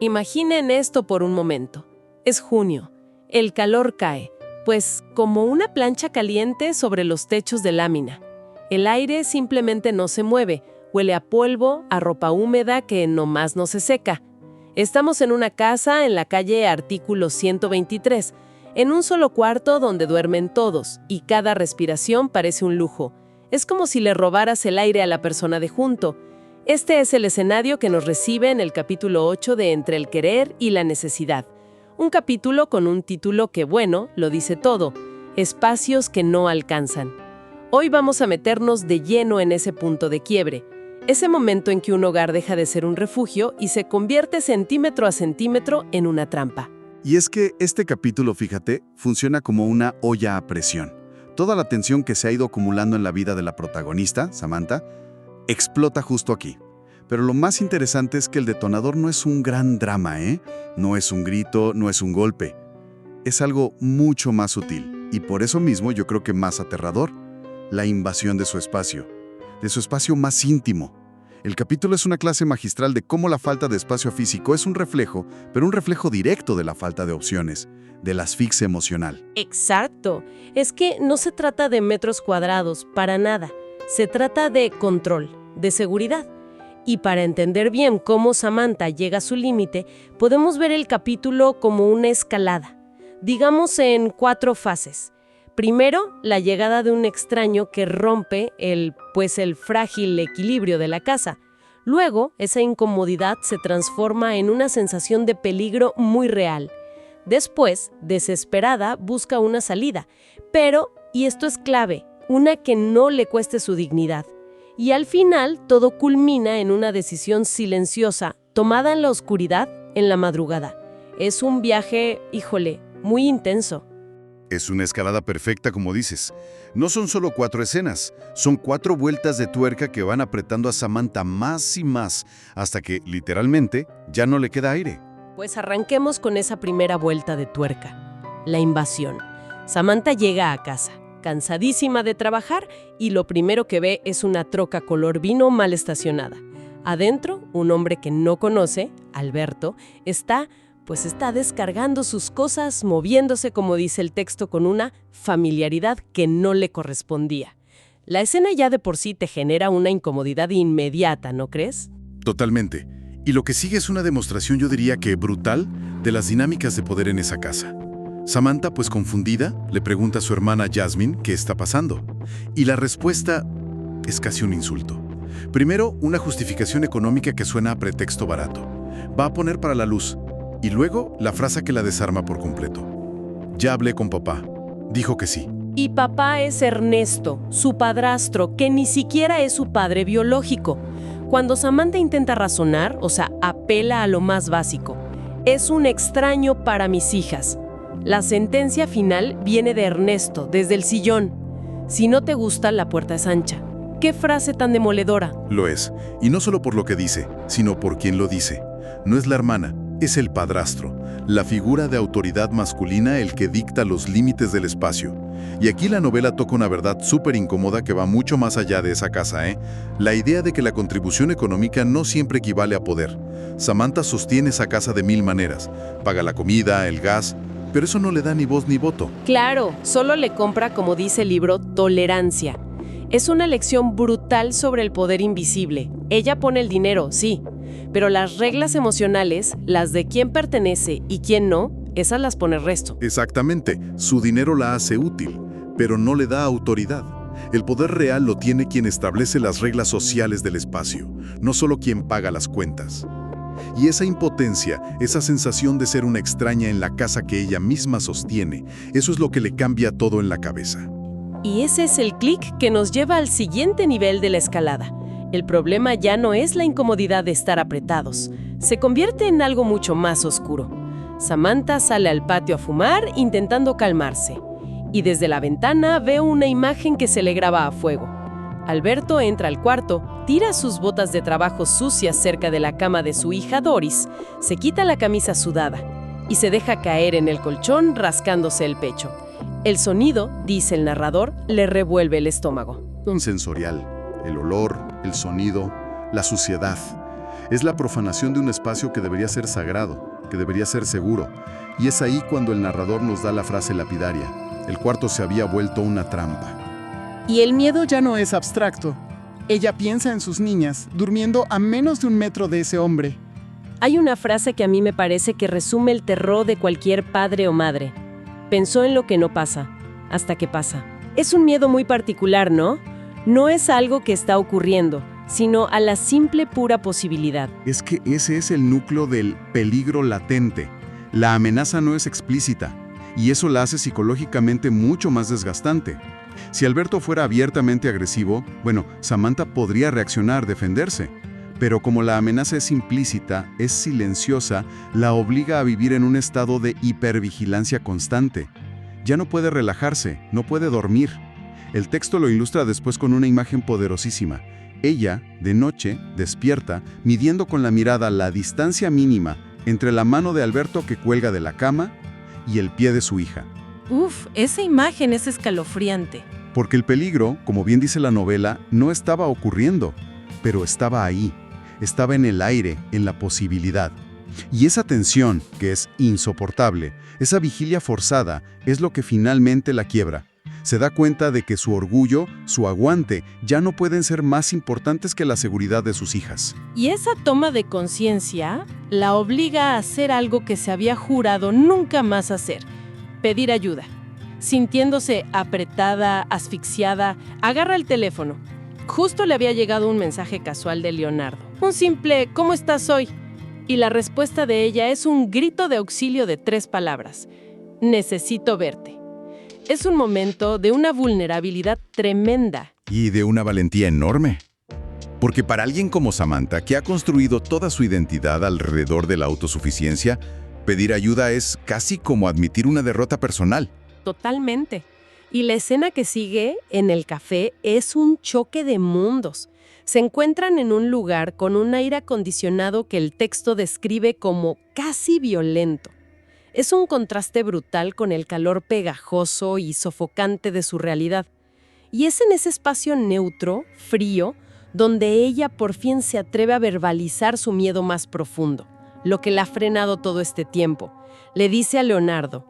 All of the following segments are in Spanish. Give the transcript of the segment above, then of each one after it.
Imaginen esto por un momento. Es junio. El calor cae, pues como una plancha caliente sobre los techos de lámina. El aire simplemente no se mueve, huele a polvo, a ropa húmeda que nomás no se seca. Estamos en una casa en la calle Artículo 123, en un solo cuarto donde duermen todos, y cada respiración parece un lujo. Es como si le robaras el aire a la persona de junto. Este es el escenario que nos recibe en el capítulo 8 de Entre el querer y la necesidad. Un capítulo con un título que, bueno, lo dice todo: espacios que no alcanzan. Hoy vamos a meternos de lleno en ese punto de quiebre, ese momento en que un hogar deja de ser un refugio y se convierte centímetro a centímetro en una trampa. Y es que este capítulo, fíjate, funciona como una olla a presión. Toda la tensión que se ha ido acumulando en la vida de la protagonista, Samantha, explota justo aquí. Pero lo más interesante es que el detonador no es un gran drama, ¿eh? No es un grito, no es un golpe. Es algo mucho más sutil, y por eso mismo yo creo que más aterrador: la invasión de su espacio más íntimo. El capítulo es una clase magistral de cómo la falta de espacio físico es un reflejo, pero un reflejo directo de la falta de opciones, de la asfixia emocional. Exacto. Es que no se trata de metros cuadrados, para nada. Se trata de control, de seguridad. Y para entender bien cómo Samantha llega a su límite, podemos ver el capítulo como una escalada, digamos en 4 fases. Primero, la llegada de un extraño que rompe el frágil equilibrio de la casa. Luego, esa incomodidad se transforma en una sensación de peligro muy real. Después, desesperada, busca una salida, pero, y esto es clave, una que no le cueste su dignidad. Y al final, todo culmina en una decisión silenciosa, tomada en la oscuridad, en la madrugada. Es un viaje, híjole, muy intenso. Es una escalada perfecta, como dices. No son solo 4 escenas, son 4 vueltas de tuerca que van apretando a Samantha más y más, hasta que, literalmente, ya no le queda aire. Pues arranquemos con esa primera vuelta de tuerca, la invasión. Samantha llega a casa, cansadísima de trabajar, y lo primero que ve es una troca color vino mal estacionada. Adentro, un hombre que no conoce, Alberto, está descargando sus cosas, moviéndose, como dice el texto, con una familiaridad que no le correspondía. La escena ya de por sí te genera una incomodidad inmediata, ¿no crees? Totalmente. Y lo que sigue es una demostración, yo diría que brutal, de las dinámicas de poder en esa casa. Samantha, pues confundida, le pregunta a su hermana Jasmine qué está pasando. Y la respuesta es casi un insulto. Primero, una justificación económica que suena a pretexto barato. Va a poner para la luz. Y luego, la frase que la desarma por completo. Ya hablé con papá. Dijo que sí. Y papá es Ernesto, su padrastro, que ni siquiera es su padre biológico. Cuando Samantha intenta razonar, apela a lo más básico: es un extraño para mis hijas. La sentencia final viene de Ernesto, desde el sillón. Si no te gusta, la puerta es ancha. ¿Qué frase tan demoledora? Lo es. Y no solo por lo que dice, sino por quien lo dice. No es la hermana. Es el padrastro, la figura de autoridad masculina, el que dicta los límites del espacio. Y aquí la novela toca una verdad súper incómoda que va mucho más allá de esa casa, ¿eh? La idea de que la contribución económica no siempre equivale a poder. Samantha sostiene esa casa de 1000 maneras. Paga la comida, el gas, pero eso no le da ni voz ni voto. Claro, solo le compra, como dice el libro, tolerancia. Es una lección brutal sobre el poder invisible. Ella pone el dinero, sí, pero las reglas emocionales, las de quién pertenece y quién no, esas las pone el resto. Exactamente. Su dinero la hace útil, pero no le da autoridad. El poder real lo tiene quien establece las reglas sociales del espacio, no solo quien paga las cuentas. Y esa impotencia, esa sensación de ser una extraña en la casa que ella misma sostiene, eso es lo que le cambia todo en la cabeza. Y ese es el clic que nos lleva al siguiente nivel de la escalada. El problema ya no es la incomodidad de estar apretados, se convierte en algo mucho más oscuro. Samantha sale al patio a fumar intentando calmarse, y desde la ventana ve una imagen que se le graba a fuego. Alberto entra al cuarto, tira sus botas de trabajo sucias cerca de la cama de su hija Doris, se quita la camisa sudada y se deja caer en el colchón rascándose el pecho. El sonido, dice el narrador, le revuelve el estómago. Don sensorial. El olor, el sonido, la suciedad. Es la profanación de un espacio que debería ser sagrado, que debería ser seguro. Y es ahí cuando el narrador nos da la frase lapidaria: el cuarto se había vuelto una trampa. Y el miedo ya no es abstracto. Ella piensa en sus niñas, durmiendo a menos de 1 metro de ese hombre. Hay una frase que a mí me parece que resume el terror de cualquier padre o madre. Pensó en lo que no pasa, hasta que pasa. Es un miedo muy particular, ¿no? No es algo que está ocurriendo, sino a la simple pura posibilidad. Es que ese es el núcleo del peligro latente. La amenaza no es explícita, y eso la hace psicológicamente mucho más desgastante. Si Alberto fuera abiertamente agresivo, bueno, Samantha podría reaccionar, defenderse. Pero como la amenaza es implícita, es silenciosa, la obliga a vivir en un estado de hipervigilancia constante. Ya no puede relajarse, no puede dormir. El texto lo ilustra después con una imagen poderosísima. Ella, de noche, despierta, midiendo con la mirada la distancia mínima entre la mano de Alberto que cuelga de la cama y el pie de su hija. Uf, esa imagen es escalofriante. Porque el peligro, como bien dice la novela, no estaba ocurriendo, pero estaba ahí. Estaba en el aire, en la posibilidad. Y esa tensión, que es insoportable, esa vigilia forzada, es lo que finalmente la quiebra. Se da cuenta de que su orgullo, su aguante, ya no pueden ser más importantes que la seguridad de sus hijas. Y esa toma de conciencia la obliga a hacer algo que se había jurado nunca más hacer: pedir ayuda. Sintiéndose apretada, asfixiada, agarra el teléfono. Justo le había llegado un mensaje casual de Leonardo. Un simple «¿Cómo estás hoy?». Y la respuesta de ella es un grito de auxilio de 3 palabras: «Necesito verte». Es un momento de una vulnerabilidad tremenda. Y de una valentía enorme. Porque para alguien como Samantha, que ha construido toda su identidad alrededor de la autosuficiencia, pedir ayuda es casi como admitir una derrota personal. Totalmente. Y la escena que sigue en el café es un choque de mundos. Se encuentran en un lugar con un aire acondicionado que el texto describe como casi violento. Es un contraste brutal con el calor pegajoso y sofocante de su realidad. Y es en ese espacio neutro, frío, donde ella por fin se atreve a verbalizar su miedo más profundo, lo que la ha frenado todo este tiempo. Le dice a Leonardo: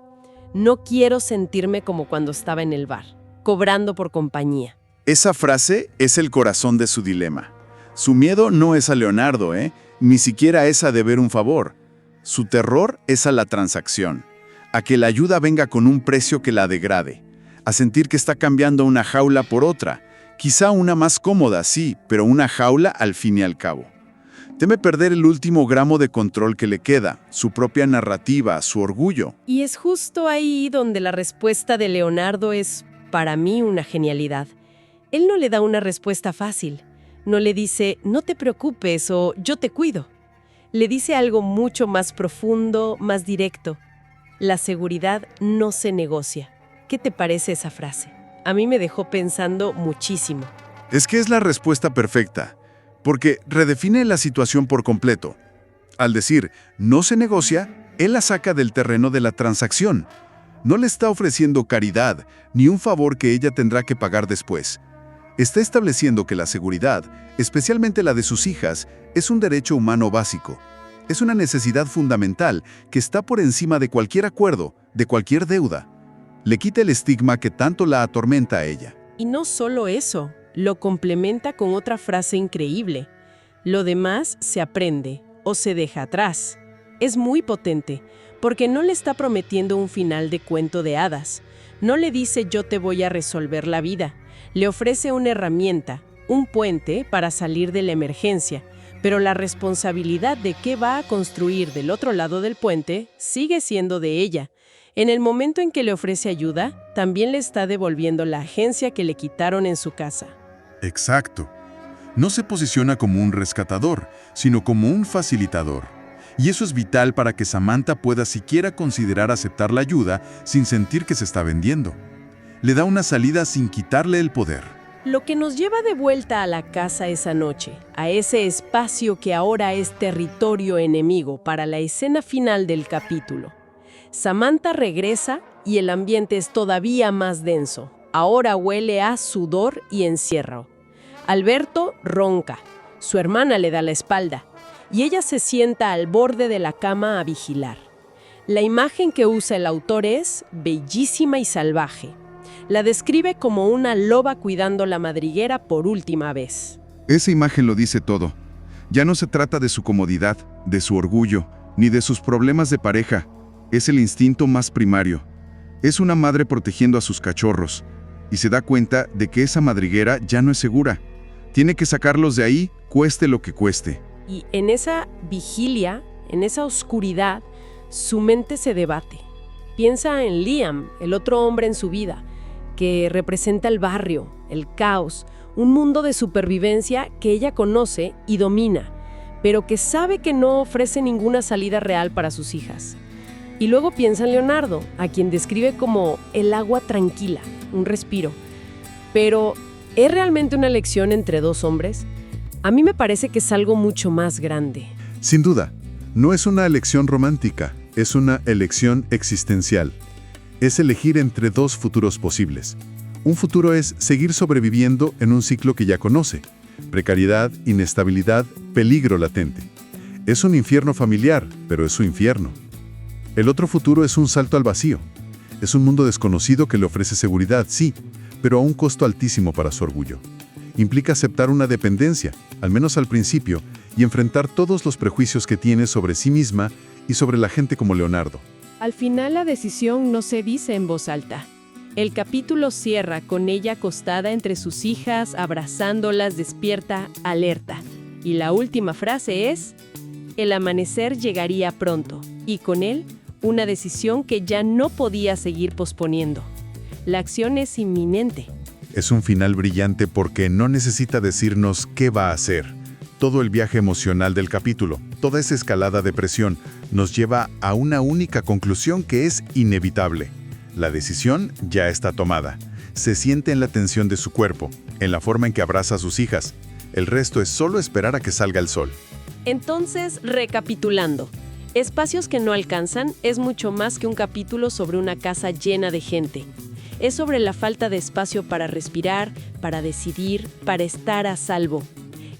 «No quiero sentirme como cuando estaba en el bar, cobrando por compañía». Esa frase es el corazón de su dilema. Su miedo no es a Leonardo, ni siquiera es a deber un favor. Su terror es a la transacción, a que la ayuda venga con un precio que la degrade, a sentir que está cambiando una jaula por otra, quizá una más cómoda, sí, pero una jaula al fin y al cabo. Teme perder el último gramo de control que le queda, su propia narrativa, su orgullo. Y es justo ahí donde la respuesta de Leonardo es, para mí, una genialidad. Él no le da una respuesta fácil. No le dice, no te preocupes o yo te cuido. Le dice algo mucho más profundo, más directo. La seguridad no se negocia. ¿Qué te parece esa frase? A mí me dejó pensando muchísimo. Es que es la respuesta perfecta, porque redefine la situación por completo. Al decir, no se negocia, él la saca del terreno de la transacción. No le está ofreciendo caridad, ni un favor que ella tendrá que pagar después. Está estableciendo que la seguridad, especialmente la de sus hijas, es un derecho humano básico. Es una necesidad fundamental que está por encima de cualquier acuerdo, de cualquier deuda. Le quita el estigma que tanto la atormenta a ella. Y no solo eso, lo complementa con otra frase increíble. Lo demás se aprende o se deja atrás. Es muy potente, porque no le está prometiendo un final de cuento de hadas. No le dice yo te voy a resolver la vida. Le ofrece una herramienta, un puente para salir de la emergencia, pero la responsabilidad de qué va a construir del otro lado del puente sigue siendo de ella. En el momento en que le ofrece ayuda, también le está devolviendo la agencia que le quitaron en su casa. Exacto. No se posiciona como un rescatador, sino como un facilitador. Y eso es vital para que Samantha pueda siquiera considerar aceptar la ayuda sin sentir que se está vendiendo. Le da una salida sin quitarle el poder. Lo que nos lleva de vuelta a la casa esa noche, a ese espacio que ahora es territorio enemigo para la escena final del capítulo. Samantha regresa y el ambiente es todavía más denso. Ahora huele a sudor y encierro. Alberto ronca. Su hermana le da la espalda. y ella se sienta al borde de la cama a vigilar. La imagen que usa el autor es bellísima y salvaje. La describe como una loba cuidando la madriguera por última vez. Esa imagen lo dice todo. Ya no se trata de su comodidad, de su orgullo, ni de sus problemas de pareja. Es el instinto más primario. Es una madre protegiendo a sus cachorros, y se da cuenta de que esa madriguera ya no es segura. Tiene que sacarlos de ahí, cueste lo que cueste. Y en esa vigilia, en esa oscuridad, su mente se debate. Piensa en Liam, el otro hombre en su vida, que representa el barrio, el caos, un mundo de supervivencia que ella conoce y domina, pero que sabe que no ofrece ninguna salida real para sus hijas. Y luego piensa en Leonardo, a quien describe como el agua tranquila, un respiro. Pero, ¿es realmente una elección entre dos hombres? A mí me parece que es algo mucho más grande. Sin duda, no es una elección romántica, es una elección existencial. Es elegir entre dos futuros posibles. Un futuro es seguir sobreviviendo en un ciclo que ya conoce. Precariedad, inestabilidad, peligro latente. Es un infierno familiar, pero es su infierno. El otro futuro es un salto al vacío. Es un mundo desconocido que le ofrece seguridad, sí, pero a un costo altísimo para su orgullo. Implica aceptar una dependencia, al menos al principio, y enfrentar todos los prejuicios que tiene sobre sí misma y sobre la gente como Leonardo. Al final la decisión no se dice en voz alta. El capítulo cierra con ella acostada entre sus hijas, abrazándolas, despierta, alerta. Y la última frase es: el amanecer llegaría pronto, y con él, una decisión que ya no podía seguir posponiendo. La acción es inminente. Es un final brillante porque no necesita decirnos qué va a hacer. Todo el viaje emocional del capítulo, toda esa escalada de presión, nos lleva a una única conclusión que es inevitable. La decisión ya está tomada. Se siente en la tensión de su cuerpo, en la forma en que abraza a sus hijas. El resto es solo esperar a que salga el sol. Entonces, recapitulando, Espacios que no alcanzan es mucho más que un capítulo sobre una casa llena de gente. Es sobre la falta de espacio para respirar, para decidir, para estar a salvo.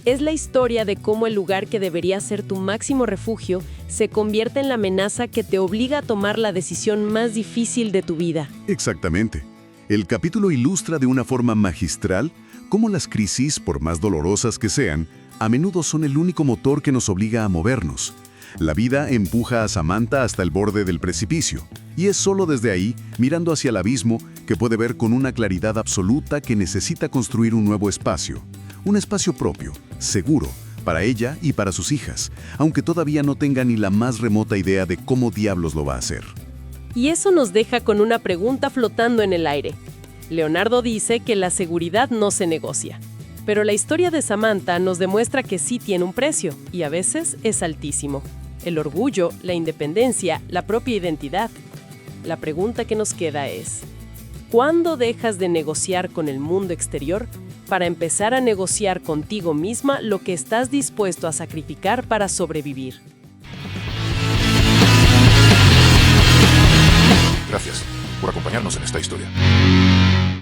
Es la historia de cómo el lugar que debería ser tu máximo refugio se convierte en la amenaza que te obliga a tomar la decisión más difícil de tu vida. Exactamente. El capítulo ilustra de una forma magistral cómo las crisis, por más dolorosas que sean, a menudo son el único motor que nos obliga a movernos. La vida empuja a Samantha hasta el borde del precipicio, y es solo desde ahí, mirando hacia el abismo, que puede ver con una claridad absoluta que necesita construir un nuevo espacio. Un espacio propio, seguro, para ella y para sus hijas, aunque todavía no tenga ni la más remota idea de cómo diablos lo va a hacer. Y eso nos deja con una pregunta flotando en el aire. Leonardo dice que la seguridad no se negocia. Pero la historia de Samantha nos demuestra que sí tiene un precio, y a veces es altísimo. El orgullo, la independencia, la propia identidad. La pregunta que nos queda es: ¿cuándo dejas de negociar con el mundo exterior para empezar a negociar contigo misma lo que estás dispuesto a sacrificar para sobrevivir? Gracias por acompañarnos en esta historia.